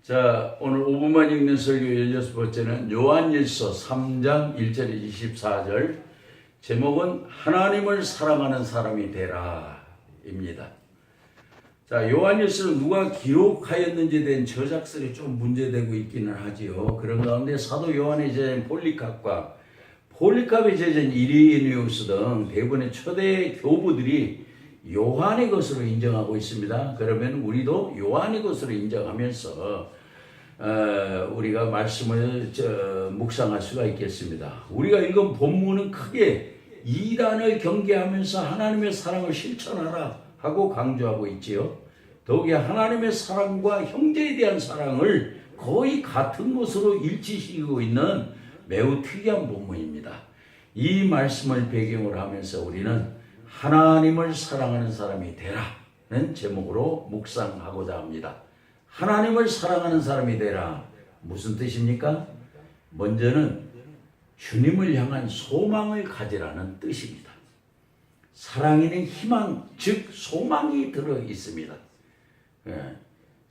자, 오늘 5분만 읽는 설교 16번째는 요한일서 3장 1절에 24절, 제목은 하나님을 사랑하는 사람이 되라 입니다. 자, 요한일서는 누가 기록하였는지에 대한 저작설이 좀 문제되고 있기는 하지요. 그런 가운데 사도 요한의 제자인 폴리캅의 제자인 이리니우스 등 대부분의 초대 교부들이 요한의 것으로 인정하고 있습니다. 그러면 우리도 요한의 것으로 인정하면서 우리가 말씀을 묵상할 수가 있겠습니다. 우리가 읽은 본문은 크게 이단을 경계하면서 하나님의 사랑을 실천하라 하고 강조하고 있지요. 더욱이 하나님의 사랑과 형제에 대한 사랑을 거의 같은 것으로 일치시키고 있는 매우 특이한 본문입니다. 이 말씀을 배경으로 하면서 우리는 하나님을 사랑하는 사람이 되라는 제목으로 묵상하고자 합니다. 하나님을 사랑하는 사람이 되라. 무슨 뜻입니까? 먼저는 주님을 향한 소망을 가지라는 뜻입니다. 사랑에는 희망, 즉 소망이 들어 있습니다.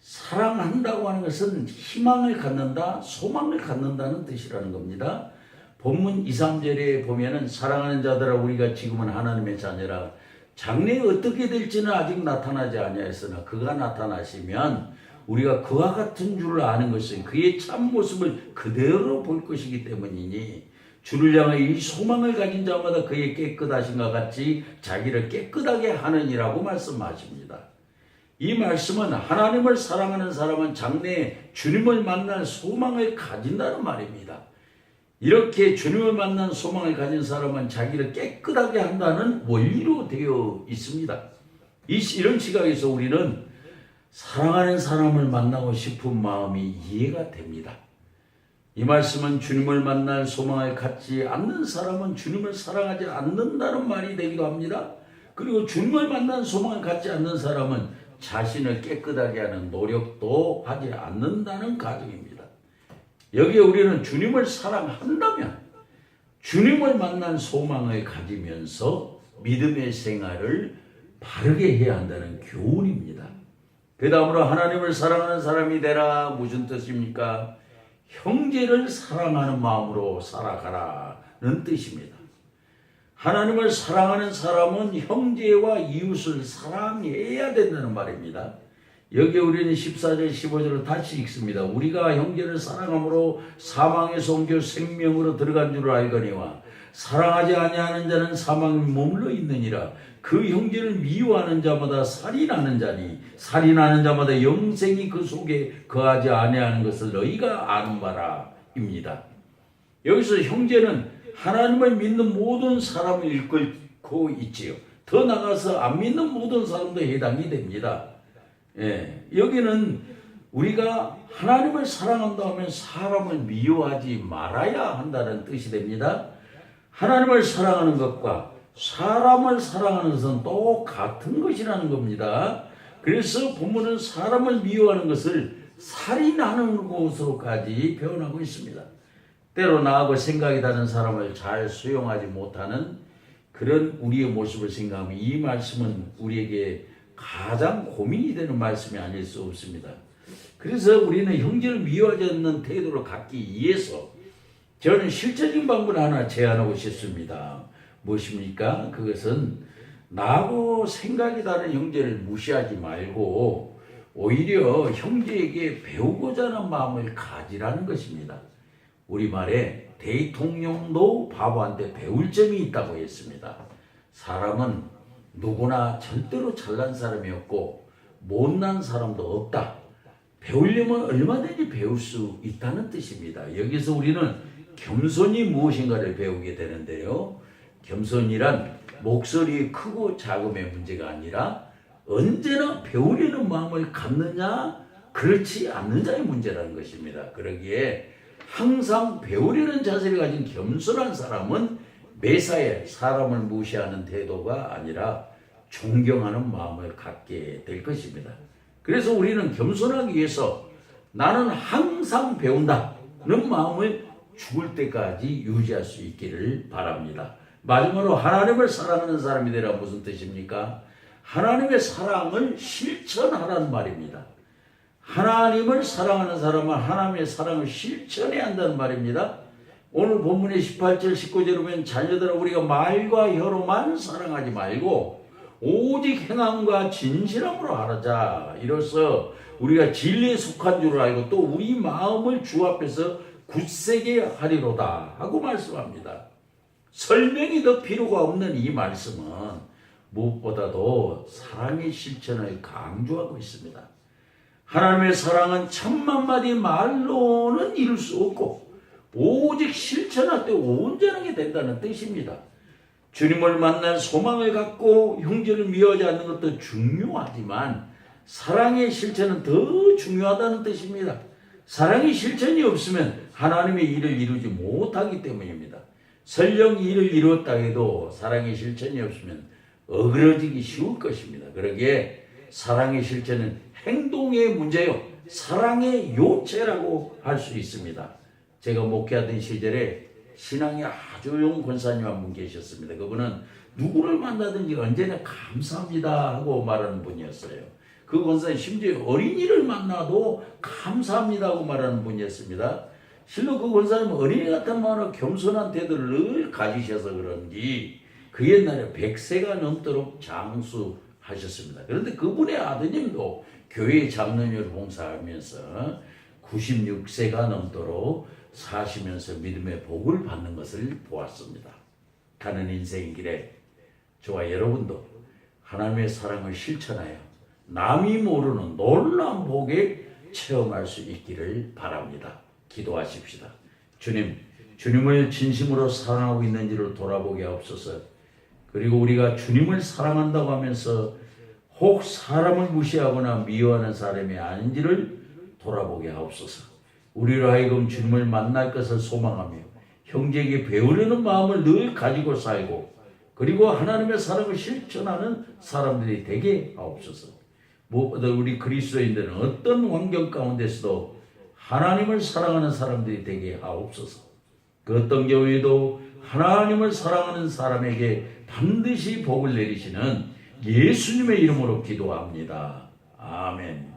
사랑한다고 하는 것은 희망을 갖는다, 소망을 갖는다는 뜻이라는 겁니다. 본문 2, 3절에 보면은 사랑하는 자들아 우리가 지금은 하나님의 자녀라. 장래에 어떻게 될지는 아직 나타나지 아니하였으나 그가 나타나시면 우리가 그와 같은 줄을 아는 것은 그의 참모습을 그대로 볼 것이기 때문이니 주를 향해 이 소망을 가진 자마다 그의 깨끗하신과 같이 자기를 깨끗하게 하느니라고 말씀하십니다. 이 말씀은 하나님을 사랑하는 사람은 장래에 주님을 만날 소망을 가진다는 말입니다. 이렇게 주님을 만난 소망을 가진 사람은 자기를 깨끗하게 한다는 원리로 되어 있습니다. 이런 시각에서 우리는 사랑하는 사람을 만나고 싶은 마음이 이해가 됩니다. 이 말씀은 주님을 만날 소망을 갖지 않는 사람은 주님을 사랑하지 않는다는 말이 되기도 합니다. 그리고 주님을 만난 소망을 갖지 않는 사람은 자신을 깨끗하게 하는 노력도 하지 않는다는 가정입니다. 여기에 우리는 주님을 사랑한다면 주님을 만난 소망을 가지면서 믿음의 생활을 바르게 해야 한다는 교훈입니다. 그 다음으로 하나님을 사랑하는 사람이 되라. 무슨 뜻입니까? 형제를 사랑하는 마음으로 살아가라는 뜻입니다. 하나님을 사랑하는 사람은 형제와 이웃을 사랑해야 된다는 말입니다. 여기 우리는 14절 15절을 다시 읽습니다. 우리가 형제를 사랑함으로 사망에서 옮겨 생명으로 들어간 줄 알거니와 사랑하지 아니하는 자는 사망에 머물러 있느니라. 그 형제를 미워하는 자마다 살인하는 자니 살인하는 자마다 영생이 그 속에 거하지 아니하는 것을 너희가 아는 바라입니다. 여기서 형제는 하나님을 믿는 모든 사람을 일컫고 있지요. 더 나가서 안 믿는 모든 사람도 해당이 됩니다. 여기는 우리가 하나님을 사랑한다 하면 사람을 미워하지 말아야 한다는 뜻이 됩니다. 하나님을 사랑하는 것과 사람을 사랑하는 것은 똑같은 것이라는 겁니다. 그래서 본문은 사람을 미워하는 것을 살인하는 것으로까지 표현하고 있습니다. 때로 나하고 생각이 다른 사람을 잘 수용하지 못하는 그런 우리의 모습을 생각하면 이 말씀은 우리에게 가장 고민이 되는 말씀이 아닐 수 없습니다. 그래서 우리는 형제를 미워하지 않는 태도를 갖기 위해서 저는 실제적인 방법을 하나 제안하고 싶습니다. 무엇입니까? 그것은 나하고 생각이 다른 형제를 무시하지 말고 오히려 형제에게 배우고자 하는 마음을 가지라는 것입니다. 우리말에 대통령도 바보한테 배울 점이 있다고 했습니다. 사람은 누구나 절대로 잘난 사람이 없고 못난 사람도 없다. 배우려면 얼마든지 배울 수 있다는 뜻입니다. 여기서 우리는 겸손이 무엇인가를 배우게 되는데요. 겸손이란 목소리 크고 작음의 문제가 아니라 언제나 배우려는 마음을 갖느냐 그렇지 않느냐의 문제라는 것입니다. 그러기에 항상 배우려는 자세를 가진 겸손한 사람은 매사에 사람을 무시하는 태도가 아니라 존경하는 마음을 갖게 될 것입니다. 그래서 우리는 겸손하기 위해서 나는 항상 배운다는 마음을 죽을 때까지 유지할 수 있기를 바랍니다. 마지막으로 하나님을 사랑하는 사람이 되라. 무슨 뜻입니까? 하나님의 사랑을 실천하라는 말입니다. 하나님을 사랑하는 사람은 하나님의 사랑을 실천해야 한다는 말입니다. 오늘 본문의 18절 19절에 보면 자녀들아 우리가 말과 혀로만 사랑하지 말고 오직 행함과 진실함으로 하자. 이로써 우리가 진리에 속한 줄 알고 또 우리 마음을 주 앞에서 굳세게 하리로다 하고 말씀합니다. 설명이 더 필요가 없는 이 말씀은 무엇보다도 사랑의 실천을 강조하고 있습니다. 하나님의 사랑은 천만 마디 말로는 이룰 수 없고 오직 실천할 때 온전하게 된다는 뜻입니다. 주님을 만난 소망을 갖고 형제를 미워하지 않는 것도 중요하지만 사랑의 실천은 더 중요하다는 뜻입니다. 사랑의 실천이 없으면 하나님의 일을 이루지 못하기 때문입니다. 설령 일을 이루었다 해도 사랑의 실천이 없으면 어그러지기 쉬울 것입니다. 그러기에 사랑의 실천은 행동의 문제요, 사랑의 요체라고 할 수 있습니다. 제가 목회하던 시절에 신앙이 아주 좋은 권사님 한 분 계셨습니다. 그분은 누구를 만나든지 언제나 감사합니다 하고 말하는 분이었어요. 그 권사님 심지어 어린이를 만나도 감사합니다 하고 말하는 분이었습니다. 실로 그 권사님은 어린이 같은 마음으로 겸손한 태도를 늘 가지셔서 그런지 그 옛날에 100세가 넘도록 장수하셨습니다. 그런데 그분의 아드님도 교회 장로님을 봉사하면서 96세가 넘도록 사시면서 믿음의 복을 받는 것을 보았습니다. 가는 인생 길에 저와 여러분도 하나님의 사랑을 실천하여 남이 모르는 놀라운 복에 체험할 수 있기를 바랍니다. 기도하십시다. 주님, 주님을 진심으로 사랑하고 있는지를 돌아보게 하옵소서. 그리고 우리가 주님을 사랑한다고 하면서 혹 사람을 무시하거나 미워하는 사람이 아닌지를 돌아보게 하옵소서. 우리로 하여금 주님을 만날 것을 소망하며 형제에게 배우려는 마음을 늘 가지고 살고 그리고 하나님의 사랑을 실천하는 사람들이 되게 하옵소서. 무엇보다 우리 그리스도인들은 어떤 환경 가운데서도 하나님을 사랑하는 사람들이 되게 하옵소서. 그 어떤 경우에도 하나님을 사랑하는 사람에게 반드시 복을 내리시는 예수님의 이름으로 기도합니다. 아멘.